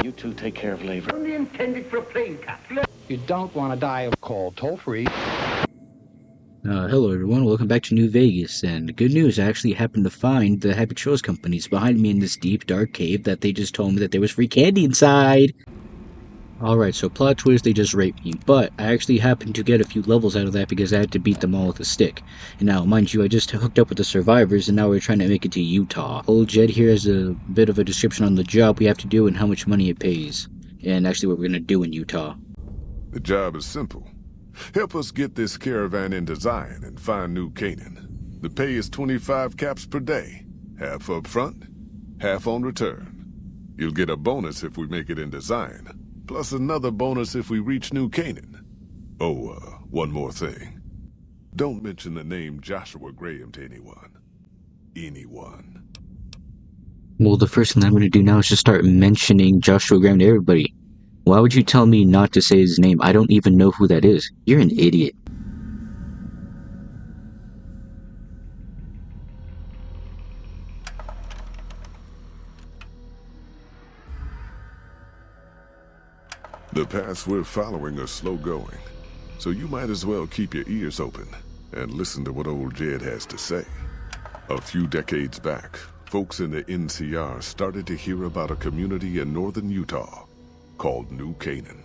You two take care of labor. Only intended for a plane capsule. You don't want to die of cold. Toll-free. Hello everyone, welcome back to New Vegas, and good news, I actually happened to find the Happy Trails companies behind me in this deep, dark cave that they just told me that there was free candy inside! Alright, so plot twist, they just raped me, but I actually happened to get a few levels out of that because I had to beat them all with a stick. And now, mind you, I just hooked up with the survivors, and now we're trying to make it to Utah. Old Jed here has a bit of a description on the job we have to do and how much money it pays. And actually what we're gonna do in Utah. The job is simple. Help us get this caravan into Zion and find New Canaan. The pay is 25 caps per day. Half up front, half on return. You'll get a bonus if we make it into Zion, plus another bonus if we reach New Canaan. Oh, one more thing. Don't mention the name Joshua Graham to anyone. Anyone. Well, the first thing I'm gonna do now is just start mentioning Joshua Graham to everybody. Why would you tell me not to say his name? I don't even know who that is. You're an idiot. The paths we're following are slow going, so you might as well keep your ears open and listen to what old Jed has to say. A few decades back, folks in the NCR started to hear about a community in northern Utah called New Canaan.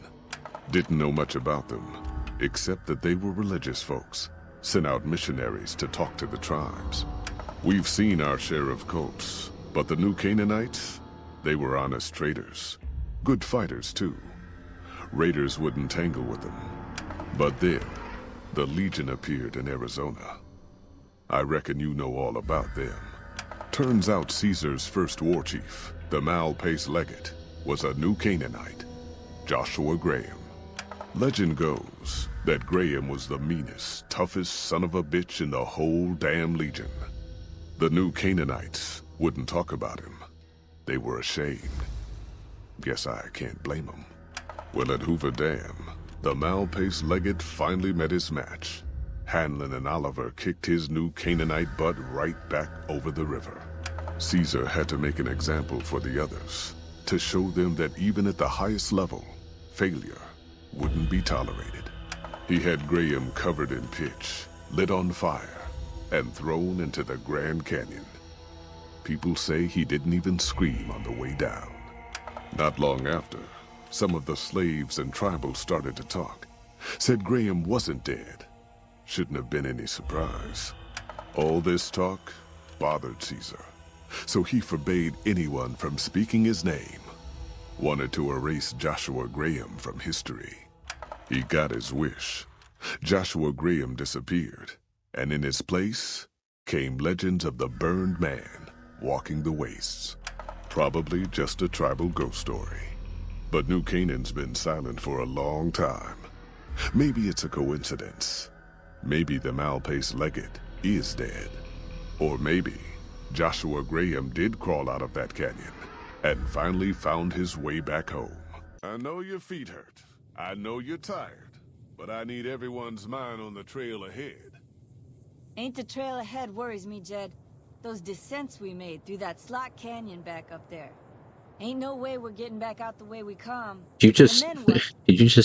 Didn't know much about them, except that they were religious folks, sent out missionaries to talk to the tribes. We've seen our share of cults, but the New Canaanites, they were honest traders. Good fighters, too. Raiders wouldn't tangle with them. But then, the Legion appeared in Arizona. I reckon you know all about them. Turns out Caesar's first war chief, the Malpais Legate, was a New Canaanite, Joshua Graham. Legend goes that Graham was the meanest, toughest son of a bitch in the whole damn Legion. The New Canaanites wouldn't talk about him. They were ashamed. Guess I can't blame them. Well, at Hoover Dam, the Malpais Legate finally met his match. Hanlon and Oliver kicked his New Canaanite butt right back over the river. Caesar had to make an example for the others, to show them that even at the highest level, failure wouldn't be tolerated. He had Graham covered in pitch, lit on fire, and thrown into the Grand Canyon. People say he didn't even scream on the way down. Not long after, some of the slaves and tribals started to talk. Said Graham wasn't dead. Shouldn't have been any surprise. All this talk bothered Caesar, so he forbade anyone from speaking his name. Wanted to erase Joshua Graham from history. He got his wish. Joshua Graham disappeared, and in his place came legends of the burned man walking the wastes. Probably just a tribal ghost story. But New Canaan's been silent for a long time. Maybe it's a coincidence. Maybe the Malpais Legate is dead. Or maybe Joshua Graham did crawl out of that canyon and finally found his way back home. I know your feet hurt. I know you're tired. But I need everyone's mind on the trail ahead. Ain't the trail ahead worries me, Jed. Those descents we made through that slot canyon back up there. Ain't no way we're getting back out the way we come. Did you just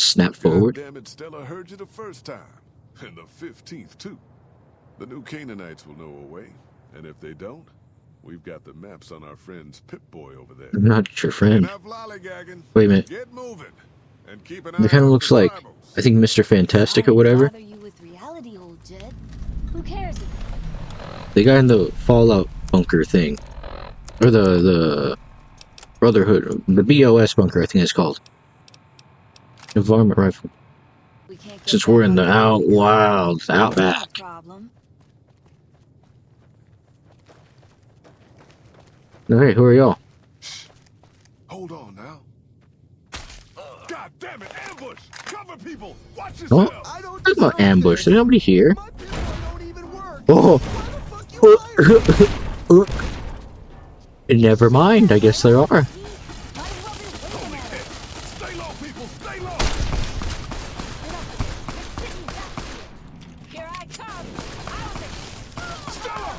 snap forward? God damn it, Stella heard you the first time. And the 15th, too. The New Canaanites will know a way. And if they don't, we've got the maps on our friend's Pip-Boy over there. I'm not your friend. Enough lollygagging. Wait a minute. Get moving. And keep an It eye kind of out looks for like, rivals. I think Mr. Fantastic or whatever. Bother you with reality, old Jed. Who cares? The guy in the Fallout bunker thing. Or the Brotherhood, the BOS bunker, I think it's called. The varmint rifle. Since we're in the outback. Hey, who are y'all? Hold on now. God damn it, ambush! Cover people! Watch Oh, yourself! I don't there's no ambush. There's nobody here. My people don't even work. Oh. Why the fuck you hired? Never mind. I guess there are. Stay low, people! Stay low! Here I come. Stella!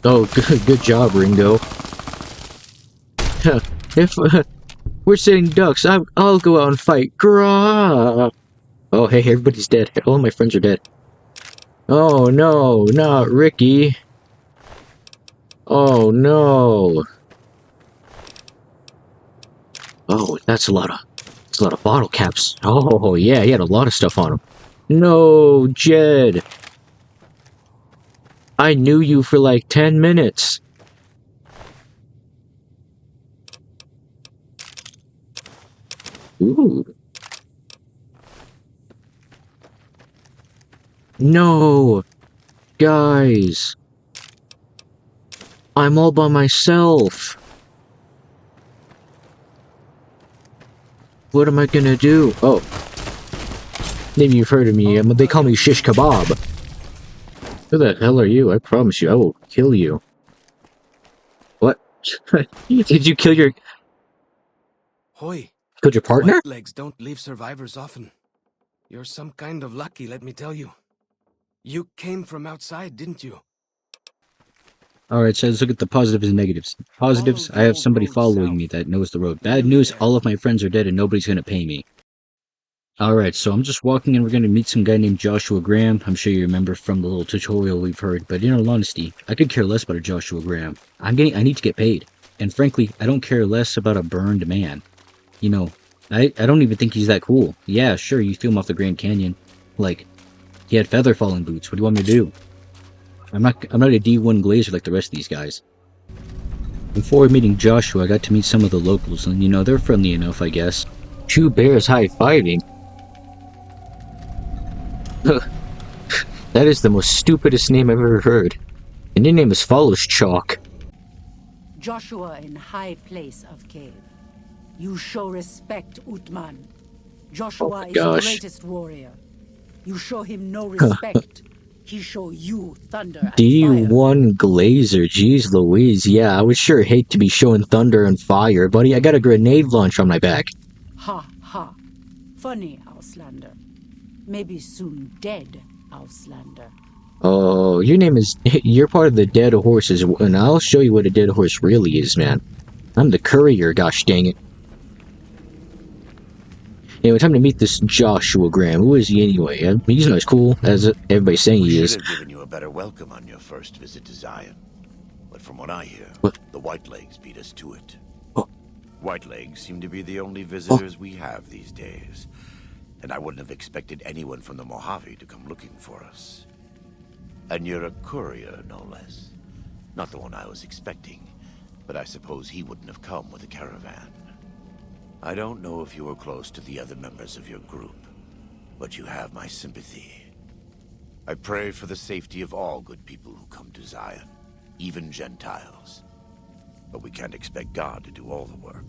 Oh, good job, Ringo. If we're sitting ducks, I'll go out and fight. Grah! Oh, hey, everybody's dead. All my friends are dead. Oh no, not Ricky. Oh no. Oh, that's a lot of bottle caps. Oh yeah, he had a lot of stuff on him. No, Jed. I knew you for like 10 minutes. Ooh. No, guys. I'm all by myself. What am I gonna do? Oh. Maybe you've heard of me. They call me Shish Kebab. Who the hell are you? I promise you, I will kill you. What? Did you kill your... Hoy, Killed your partner? white legs don't leave survivors often. You're some kind of lucky, let me tell you. You came from outside, didn't you? Alright, so let's look at the positives and negatives. Positives, I have somebody following me that knows the road. Bad news, all of my friends are dead and nobody's gonna pay me. Alright, so I'm just walking and we're gonna meet some guy named Joshua Graham. I'm sure you remember from the little tutorial we've heard, but in all honesty, I could care less about a Joshua Graham. I need to get paid. And frankly, I don't care less about a burned man. You know, I don't even think he's that cool. Yeah, sure, you threw him off the Grand Canyon. Like, he had feather falling boots. What do you want me to do? I'm not a D1 glazer like the rest of these guys. Before meeting Joshua, I got to meet some of the locals, and you know, they're friendly enough, I guess. Two bears high-fiving? That is the most stupidest name I've ever heard. And your name is Follows Chalk. Joshua in high place of cave. You show respect, Utman. Joshua is the greatest warrior. You show him no respect. He show you thunder and D1 Glazer, jeez Louise, yeah, I would sure hate to be showing thunder and fire, buddy. I got a grenade launcher on my back. Ha ha. Funny, Auslander. Maybe soon dead, Auslander. Oh, your name is... You're part of the dead horses, and I'll show you what a dead horse really is, man. I'm the courier, gosh dang it. Anyway, time to meet this Joshua Graham. Who is he anyway? He's not as cool as everybody's saying he is. Should have given you a better welcome on your first visit to Zion. But from what I hear, What? the Whitelegs beat us to it. Oh. Whitelegs seem to be the only visitors we have these days. And I wouldn't have expected anyone from the Mojave to come looking for us. And you're a courier, no less. Not the one I was expecting, but I suppose he wouldn't have come with a caravan. I don't know if you were close to the other members of your group, but you have my sympathy. I pray for the safety of all good people who come to Zion, even Gentiles. But we can't expect God to do all the work.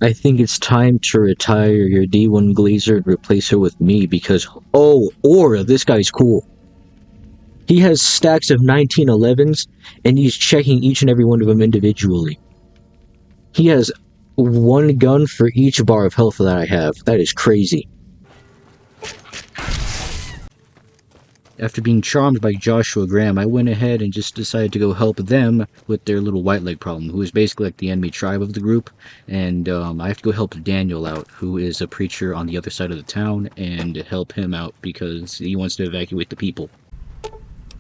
I think it's time to retire your D1 Glazer and replace her with me because... Oh, Aura, this guy's cool. He has stacks of 1911s, and he's checking each and every one of them individually. He has one gun for each bar of health that I have. That is crazy. After being charmed by Joshua Graham, I went ahead and just decided to go help them with their little white leg problem, who is basically like the enemy tribe of the group. And I have to go help Daniel out, who is a preacher on the other side of the town, and help him out because he wants to evacuate the people.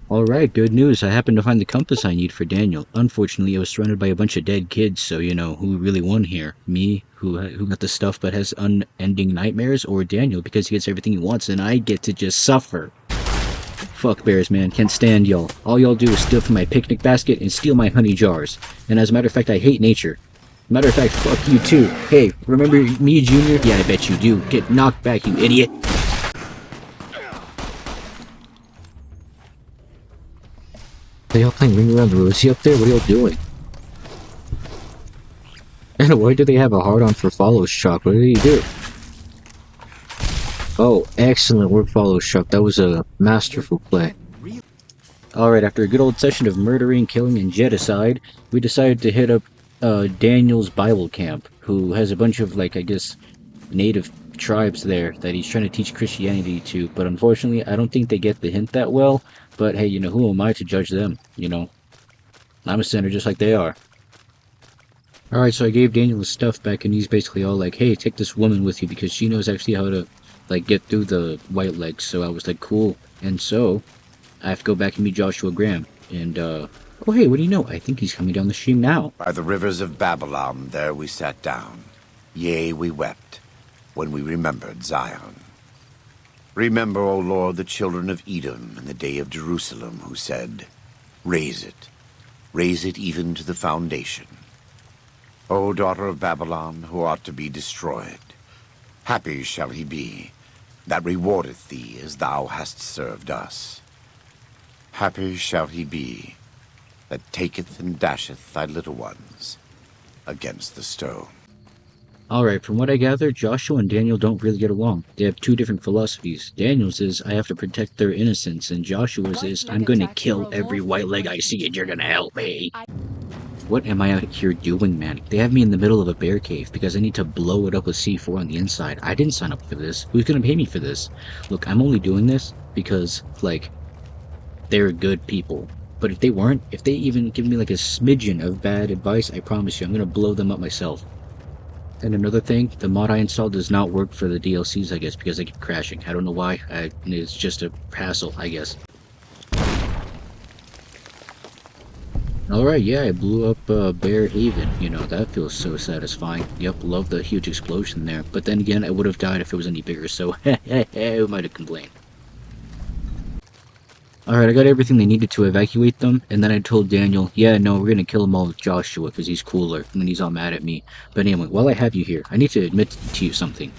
Alright, good news. I happened to find the compass I need for Daniel. Unfortunately, I was surrounded by a bunch of dead kids, so, you know, who really won here? Me, who got the stuff but has unending nightmares, or Daniel, because he gets everything he wants, and I get to just suffer. Fuck bears, man. Can't stand y'all. All y'all do is steal from my picnic basket and steal my honey jars. And as a matter of fact, I hate nature. Matter of fact, fuck you too. Hey, remember me, Junior? Yeah, I bet you do. Get knocked back, you idiot. Are y'all playing Ring Around the Rosie up there? What are y'all doing? And why do they have a hard-on for Follows Chalk? What did he do? Oh, excellent work, Follows Chalk. That was a masterful play. Alright, after a good old session of murdering, killing, and jedicide, we decided to hit up Daniel's Bible camp, who has a bunch of, like, I guess, native tribes there that he's trying to teach Christianity to, but unfortunately, I don't think they get the hint that well. But hey, you know, who am I to judge them, you know? I'm a sinner just like they are. Alright, so I gave Daniel his stuff back, and he's basically all like, hey, take this woman with you, because she knows actually how to, like, get through the White Legs. So I was like, cool. And so, I have to go back and meet Joshua Graham. And, oh hey, what do you know? I think he's coming down the stream now. By the rivers of Babylon, there we sat down. Yea, we wept, when we remembered Zion. Remember, O Lord, the children of Edom in the day of Jerusalem, who said, raise it even to the foundation. O daughter of Babylon, who ought to be destroyed, happy shall he be that rewardeth thee as thou hast served us. Happy shall he be that taketh and dasheth thy little ones against the stone. Alright, from what I gather, Joshua and Daniel don't really get along. They have two different philosophies. Daniel's is, I have to protect their innocence, and Joshua's is, I'm gonna kill every white leg I see and you're gonna help me. What am I out here doing, man? They have me in the middle of a bear cave because I need to blow it up with C4 on the inside. I didn't sign up for this. Who's gonna pay me for this? Look, I'm only doing this because, like, they're good people. But if they weren't, if they even give me like a smidgen of bad advice, I promise you, I'm gonna blow them up myself. And another thing, the mod I installed does not work for the DLCs, I guess, because they keep crashing. I don't know why. It's just a hassle, I guess. Alright, yeah, I blew up Bear Haven. You know, that feels so satisfying. Yep, love the huge explosion there. But then again, I would have died if it was any bigger, so who might have complained? Alright, I got everything they needed to evacuate them, and then I told Daniel, yeah, no, we're gonna kill them all with Joshua, because he's cooler, and then he's all mad at me. But anyway, while I have you here, I need to admit to you something.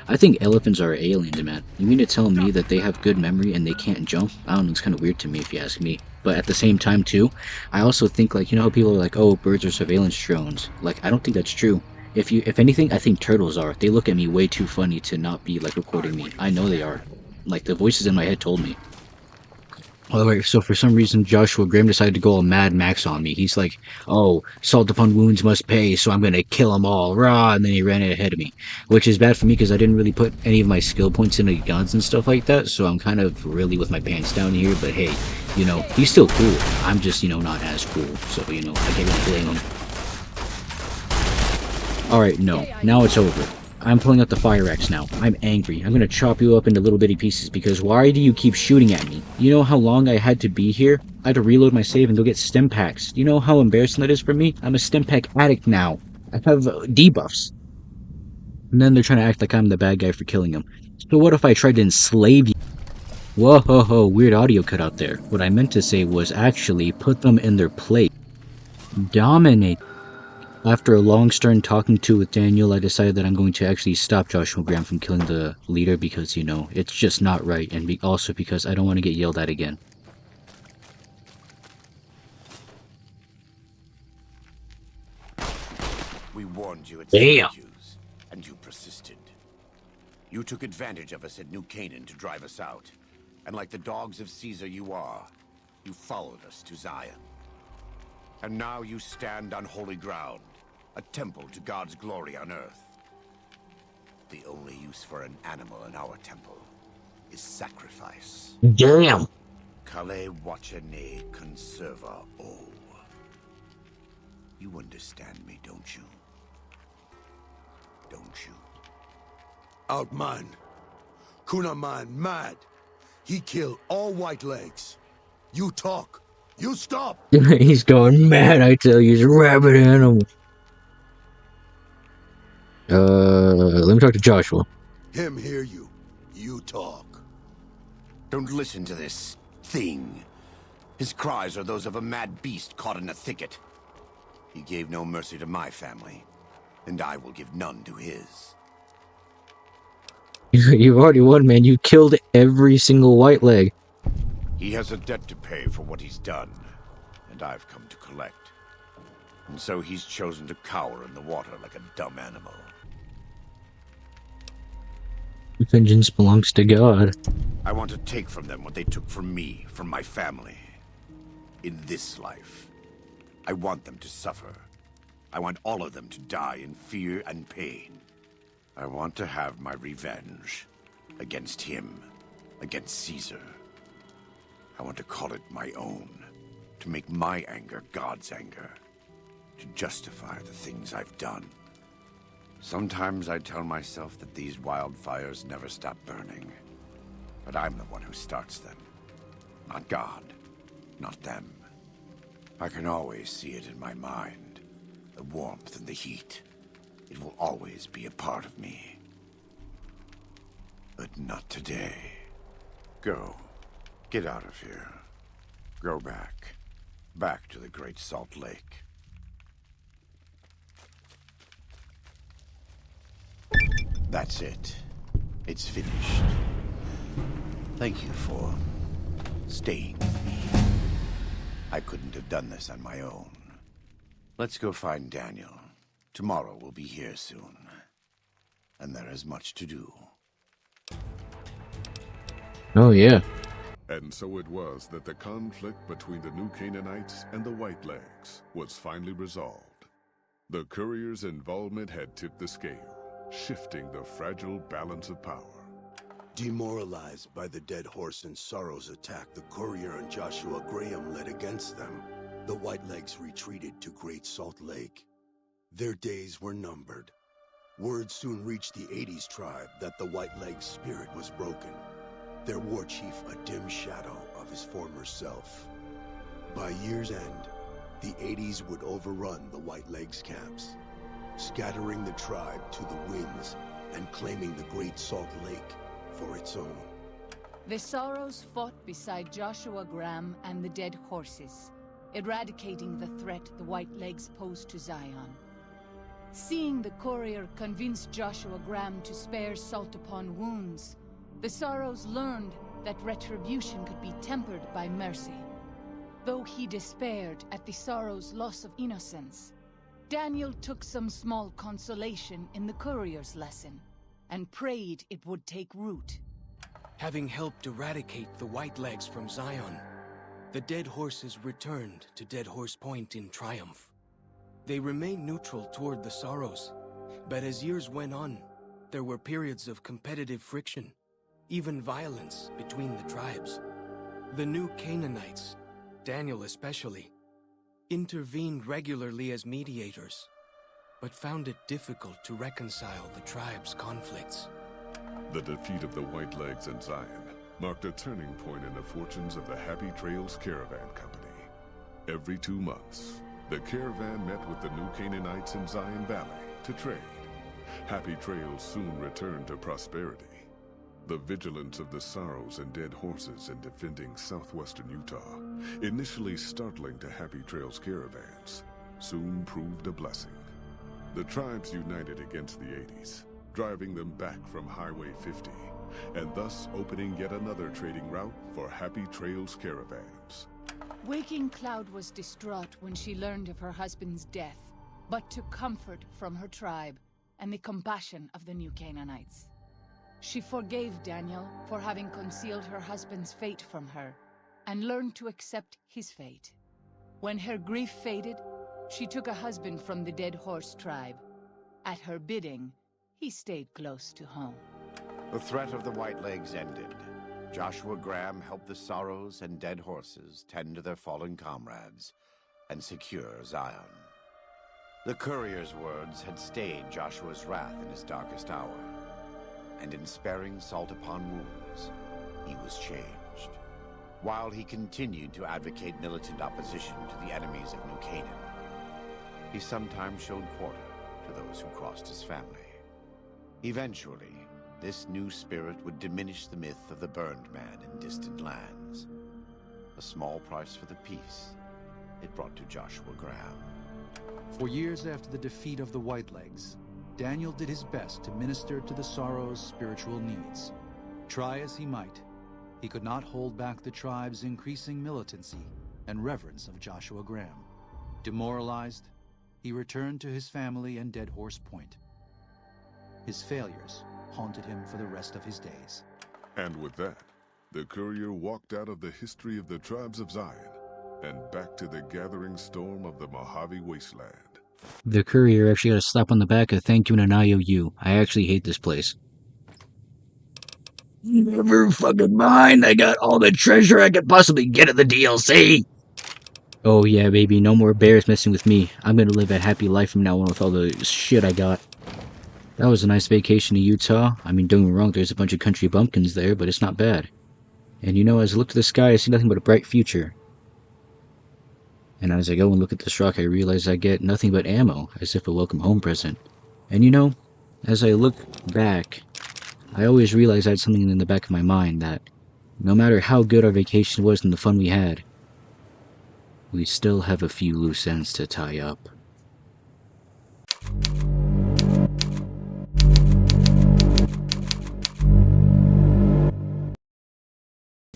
I think elephants are aliens, man. You mean to tell me that they have good memory and they can't jump? I don't know, it's kind of weird to me if you ask me. But at the same time, too, I also think, like, you know how people are like, oh, birds are surveillance drones. Like, I don't think that's true. If anything, I think turtles are. They look at me way too funny to not be, like, recording me. I know they are. Like, the voices in my head told me. Alright, so for some reason, Joshua Graham decided to go all Mad Max on me. He's like, oh, salt upon wounds must pay, so I'm gonna kill them all, rah, and then he ran ahead of me. Which is bad for me, because I didn't really put any of my skill points into guns and stuff like that, so I'm kind of really with my pants down here, but hey, you know, he's still cool. I'm just, you know, not as cool, so, you know, I can't really blame him. Alright, no, now it's over. I'm pulling out the fire axe now. I'm angry. I'm gonna chop you up into little bitty pieces because why do you keep shooting at me? You know how long I had to be here? I had to reload my save and go get stim packs. You know how embarrassing that is for me? I'm a stim pack addict now. I have debuffs. And then they're trying to act like I'm the bad guy for killing them. So what if I tried to enslave you? Whoa ho ho, weird audio cut out there. What I meant to say was actually put them in their place. Dominate. After a long stern talking to with Daniel, I decided that I'm going to actually stop Joshua Graham from killing the leader because, you know, it's just not right, and also because I don't want to get yelled at again. We warned you at Damn. Syracuse, and you persisted. You took advantage of us at New Canaan to drive us out, and like the dogs of Caesar you are, you followed us to Zion. And now you stand on holy ground, a temple to God's glory on earth. The only use for an animal in our temple is sacrifice. Damn! Kale wachene conserva o. You understand me, don't you? Don't you? Outman. Kunaman mad. He killed all white legs. You talk. You stop. He's going mad, I tell you, he's a rabid animal. Let me talk to Joshua. Him hear you. You talk. Don't listen to this thing. His cries are those of a mad beast caught in a thicket. He gave no mercy to my family, and I will give none to his. You've already won, man. You killed every single white leg. He has a debt to pay for what he's done, and I've come to collect. And so he's chosen to cower in the water like a dumb animal. Vengeance belongs to God. I want to take from them what they took from me, from my family. In this life, I want them to suffer. I want all of them to die in fear and pain. I want to have my revenge against him, against Caesar. I want to call it my own, to make my anger God's anger. to justify the things I've done. Sometimes I tell myself that these wildfires never stop burning. But I'm the one who starts them. Not God. Not them. I can always see it in my mind. The warmth and the heat. It will always be a part of me. But not today. Go. Get out of here. Go back. Back to the Great Salt Lake. That's it. It's finished. Thank you for staying with me. I couldn't have done this on my own. Let's go find Daniel. Tomorrow we'll be here soon. And there is much to do. Oh, yeah. And so it was that the conflict between the New Canaanites and the Whitelegs was finally resolved. The courier's involvement had tipped the scale, shifting the fragile balance of power. Demoralized by the Dead Horse and Sorrow's attack the courier and Joshua Graham led against them, the Whitelegs retreated to Great Salt Lake. Their days were numbered. Word soon reached the 80s tribe that the Whitelegs' spirit was broken, their war chief a dim shadow of his former self. By year's end, the 80s would overrun the Whitelegs camps, scattering the tribe to the winds and claiming the Great Salt Lake for its own. The Sorrows fought beside Joshua Graham and the Dead Horses, eradicating the threat the Whitelegs posed to Zion. Seeing the courier convince Joshua Graham to spare salt upon wounds, the Sorrows learned that retribution could be tempered by mercy. Though he despaired at the Sorrows' loss of innocence, Daniel took some small consolation in the courier's lesson, and prayed it would take root. Having helped eradicate the Whitelegs from Zion, the Dead Horses returned to Dead Horse Point in triumph. They remained neutral toward the Sorrows, but as years went on, there were periods of competitive friction, even violence between the tribes. The New Canaanites, Daniel especially, intervened regularly as mediators, but found it difficult to reconcile the tribe's conflicts. The defeat of the Whitelegs in Zion marked a turning point in the fortunes of the Happy Trails Caravan Company. Every 2 months, the caravan met with the New Canaanites in Zion Valley to trade. Happy Trails soon returned to prosperity. The vigilance of the Sorrows and Dead Horses in defending southwestern Utah, initially startling to Happy Trails caravans, soon proved a blessing. The tribes united against the 80s, driving them back from Highway 50, and thus opening yet another trading route for Happy Trails caravans. Waking Cloud was distraught when she learned of her husband's death, but took comfort from her tribe and the compassion of the New Canaanites. She forgave Daniel for having concealed her husband's fate from her, and learned to accept his fate. When her grief faded, she took a husband from the Dead Horse tribe. At her bidding, he stayed close to home. The threat of the Whitelegs ended. Joshua Graham helped the Sorrows and Dead Horses tend to their fallen comrades and secure Zion. The courier's words had stayed Joshua's wrath in his darkest hour, and in sparing salt upon wounds, he was changed. While he continued to advocate militant opposition to the enemies of New Canaan, he sometimes showed quarter to those who crossed his family. Eventually, this new spirit would diminish the myth of the burned man in distant lands. A small price for the peace it brought to Joshua Graham. For years after the defeat of the Whitelegs, Daniel did his best to minister to the Sorrows' spiritual needs. Try as he might, he could not hold back the tribe's increasing militancy and reverence of Joshua Graham. Demoralized, he returned to his family and Dead Horse Point. His failures haunted him for the rest of his days. And with that, the courier walked out of the history of the tribes of Zion and back to the gathering storm of the Mojave Wasteland. The courier actually got a slap on the back, a thank you, and an IOU. I actually hate this place. Never fucking mind. I got all the treasure I could possibly get at the DLC. Oh yeah, baby, no more bears messing with me. I'm gonna live a happy life from now on with all the shit I got. That was a nice vacation to Utah. I mean, don't get me wrong, there's a bunch of country bumpkins there, but it's not bad. And you know, as I look to the sky, I see nothing but a bright future. And as I go and look at this rock, I realize I get nothing but ammo, as if a welcome home present. And you know, as I look back, I always realize I had something in the back of my mind that no matter how good our vacation was and the fun we had, we still have a few loose ends to tie up.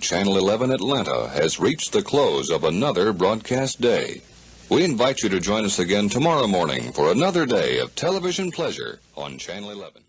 Channel 11 Atlanta has reached the close of another broadcast day. We invite you to join us again tomorrow morning for another day of television pleasure on Channel 11.